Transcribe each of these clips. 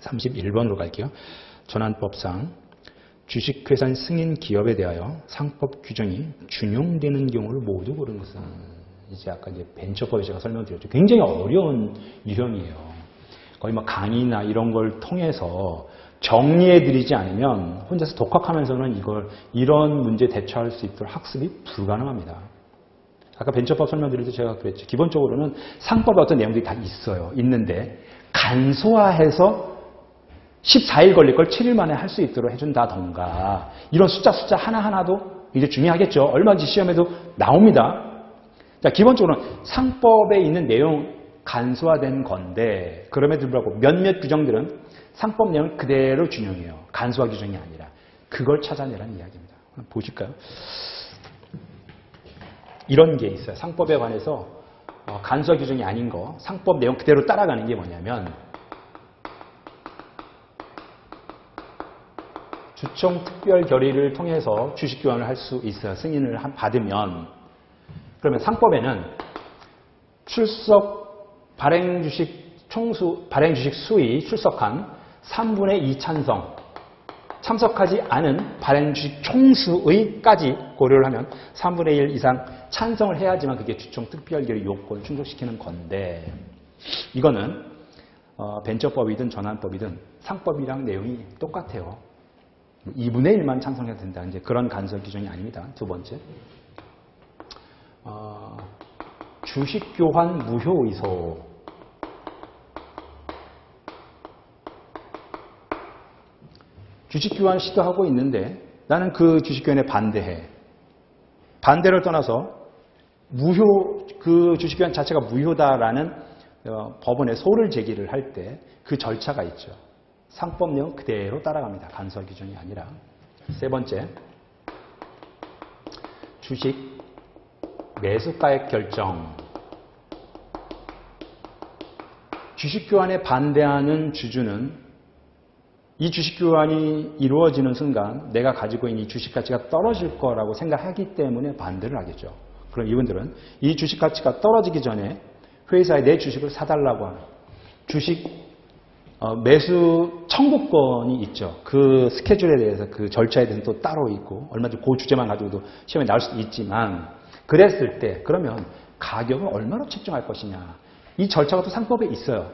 31번으로 갈게요. 전환법상 주식회사 승인 기업에 대하여 상법 규정이 준용되는 경우를 모두 고르는 것은 이제 아까 이제 벤처법에 제가 설명드렸죠. 굉장히 어려운 유형이에요. 거의 뭐 강의나 이런 걸 통해서 정리해드리지 않으면 혼자서 독학하면서는 이런 문제 대처할 수 있도록 학습이 불가능합니다. 아까 벤처법 설명드릴 때 제가 그랬죠. 기본적으로는 상법에 어떤 내용들이 다 있어요. 있는데 간소화해서 14일 걸릴 걸 7일 만에 할 수 있도록 해준다던가 이런 숫자 하나하나도 이제 중요하겠죠. 얼마든지 시험에도 나옵니다. 자, 기본적으로는 상법에 있는 내용 간소화된 건데 그럼에도 불구하고 몇몇 규정들은 상법 내용을 그대로 준용해요. 간소화 규정이 아니라. 그걸 찾아내라는 이야기입니다. 한번 보실까요? 이런 게 있어요. 상법에 관해서 간소화 규정이 아닌 거, 상법 내용 그대로 따라가는 게 뭐냐면 주총 특별 결의를 통해서 주식 교환을 할 수 있어요. 승인을 받으면. 그러면 상법에는 발행 주식 수의 출석한 3분의 2 찬성, 참석하지 않은 발행 주식 총수의까지 고려를 하면 3분의 1 이상 찬성을 해야지만 그게 주총 특별 결의 요건을 충족시키는 건데 이거는 벤처법이든 전환법이든 상법이랑 내용이 똑같아요. 2분의 1만 찬성해야 된다. 이제 그런 간섭 규정이 아닙니다. 두 번째. 주식 교환 무효 의소. 주식 교환 시도하고 있는데 나는 그 주식 교환에 반대해. 반대를 떠나서 그 주식 교환 자체가 무효다라는 법원에 소를 제기를 할 때 그 절차가 있죠. 상법 내용 그대로 따라갑니다. 간소화 규정이 아니라. 세 번째, 주식 매수가액 결정. 주식 교환에 반대하는 주주는 이 주식 교환이 이루어지는 순간 내가 가지고 있는 이 주식 가치가 떨어질 거라고 생각하기 때문에 반대를 하겠죠. 그럼 이분들은 이 주식 가치가 떨어지기 전에 회사에 내 주식을 사달라고 하는 주식 매수 청구권이 있죠. 그 스케줄에 대해서 그 절차에 대해서는 또 따로 있고 얼마든지 그 주제만 가지고도 시험에 나올 수도 있지만 그랬을 때 그러면 가격을 얼마로 책정할 것이냐. 이 절차가 또 상법에 있어요.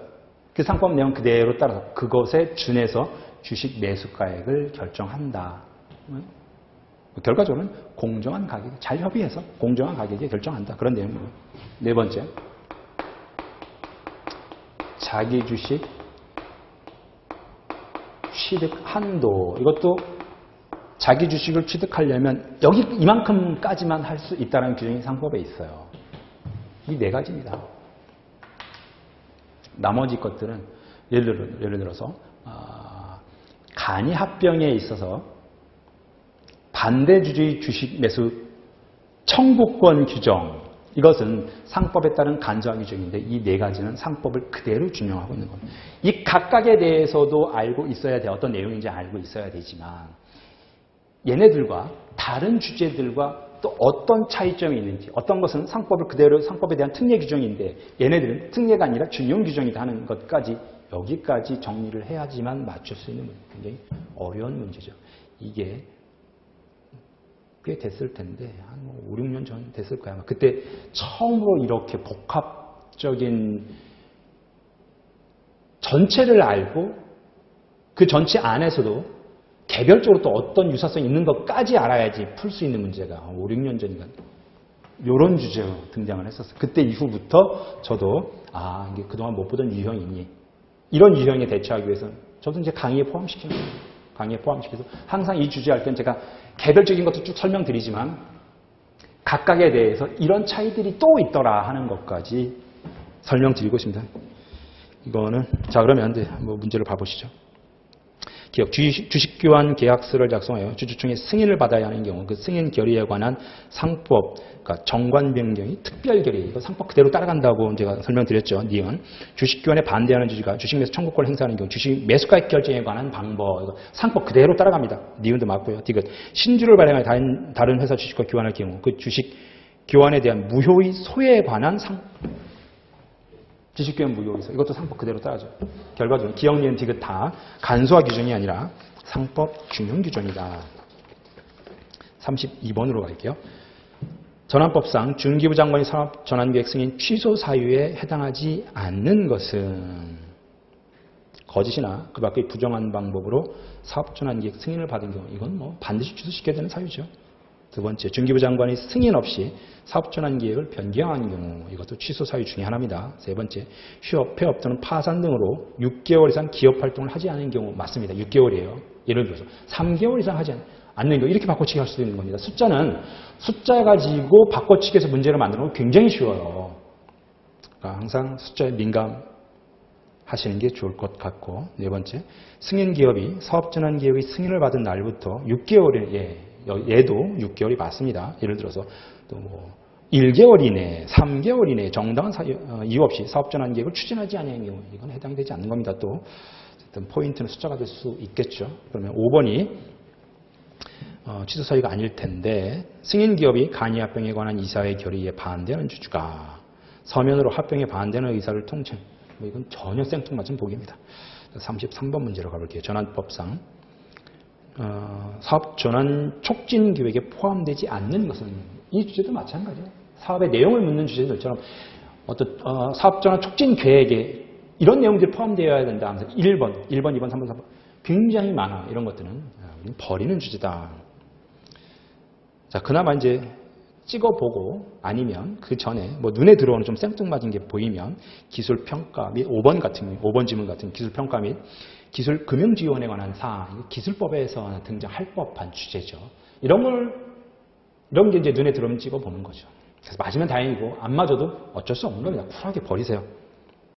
그 상법 내용 그대로 따라서 그것에 준해서 주식 매수가액을 결정한다. 결과적으로는 공정한 가격, 잘 협의해서 공정한 가격에 결정한다. 그런 내용이고. 네 번째, 자기 주식 취득 한도. 이것도 자기 주식을 취득하려면 여기 이만큼까지만 할 수 있다는 규정이 상법에 있어요. 이 네 가지입니다. 나머지 것들은 예를 들어서 간이 합병에 있어서 반대주주의 주식 매수 청구권 규정, 이것은 상법에 따른 간소화 규정인데 이 네 가지는 상법을 그대로 준용하고 있는 겁니다. 이 각각에 대해서도 알고 있어야 돼. 어떤 내용인지 알고 있어야 되지만 얘네들과 다른 주제들과 또 어떤 차이점이 있는지, 어떤 것은 상법을 그대로 상법에 대한 특례 규정인데 얘네들은 특례가 아니라 준용 규정이다 하는 것까지 여기까지 정리를 해야지만 맞출 수 있는 굉장히 어려운 문제죠. 이게 꽤 됐을 텐데 한 5, 6년 전 됐을 거야. 그때 처음으로 이렇게 복합적인 전체를 알고 그 전체 안에서도 개별적으로 또 어떤 유사성이 있는 것까지 알아야지 풀 수 있는 문제가 5, 6년 전인가 이런 주제로 등장을 했었어요. 그때 이후부터 저도 이게 그동안 못 보던 유형이니 이런 유형에 대처하기 위해서 저도 이제 강의에 포함시킨 거예요. 강의에 포함시켜서 항상 이 주제 할 때는 제가 개별적인 것도 쭉 설명드리지만 각각에 대해서 이런 차이들이 또 있더라 하는 것까지 설명드리고 있습니다. 이거는 자 그러면 이제 뭐 문제를 봐보시죠. 기업 주식 교환 계약서를 작성하여 주주총회 승인을 받아야 하는 경우 그 승인 결의에 관한 상법, 그러니까 정관 변경이 특별 결의, 이거 상법 그대로 따라간다고 제가 설명드렸죠. 니은 주식 교환에 반대하는 주주가 주식 매수 청구권을 행사하는 경우 주식 매수가액 결정에 관한 방법, 이거 상법 그대로 따라갑니다. 니은도 맞고요. 디귿 신주를 발행하여 다른 회사 주식과 교환할 경우 그 주식 교환에 대한 무효의 소에 관한 지식교육 무효에서 이것도 상법 그대로 따라줘. 결과적으로 기억, 니은, 디귿 다 간소화 규정이 아니라 상법 균형 규정이다. 32번으로 갈게요. 전환법상 중기부 장관이 사업전환계획 승인 취소 사유에 해당하지 않는 것은 거짓이나 그 밖의 부정한 방법으로 사업전환계획 승인을 받은 경우 이건 뭐 반드시 취소시켜야 되는 사유죠. 두 번째, 중기부 장관이 승인 없이 사업전환계획을 변경한 경우 이것도 취소 사유 중에 하나입니다. 세 번째, 휴업, 폐업 또는 파산 등으로 6개월 이상 기업활동을 하지 않은 경우 맞습니다. 6개월이에요. 예를 들어서 3개월 이상 하지 않는 경우 이렇게 바꿔치기 할 수도 있는 겁니다. 숫자는 숫자 가지고 바꿔치기해서 문제를 만드는 건 굉장히 쉬워요. 그러니까 항상 숫자에 민감하시는 게 좋을 것 같고 네 번째, 승인기업이 사업전환계획의 승인을 받은 날부터 6개월에 얘도 6개월이 맞습니다. 예를 들어서 또 뭐 1개월 이내, 3개월 이내 정당한 이유 없이 사업전환계획을 추진하지 않은 경우 이건 해당이 되지 않는 겁니다. 또 어떤 포인트는 숫자가 될 수 있겠죠. 그러면 5번이 취소 사유가 아닐 텐데 승인기업이 간이 합병에 관한 이사의 결의에 반대하는 주주가 서면으로 합병에 반대하는 의사를 통칭 뭐 이건 전혀 생뚱맞은 보기입니다. 33번 문제로 가볼게요. 전환법상 사업 전환 촉진 계획에 포함되지 않는 것은 이 주제도 마찬가지예요. 사업의 내용을 묻는 주제들처럼 어떤 사업 전환 촉진 계획에 이런 내용들이 포함되어야 된다. 항상 1번, 2번, 3번, 4번 굉장히 많아. 이런 것들은 버리는 주제다. 자, 그나마 이제 찍어보고 아니면 그 전에 뭐 눈에 들어오는 좀 생뚱맞은 게 보이면 기술평가 및 5번 지문 같은 기술평가 및 기술금융지원에 관한 사항, 기술법에서 등장할 법한 주제죠. 이런 게 이제 눈에 들어오면 찍어보는 거죠. 그래서 맞으면 다행이고 안 맞아도 어쩔 수 없는 겁니다. 쿨하게 버리세요.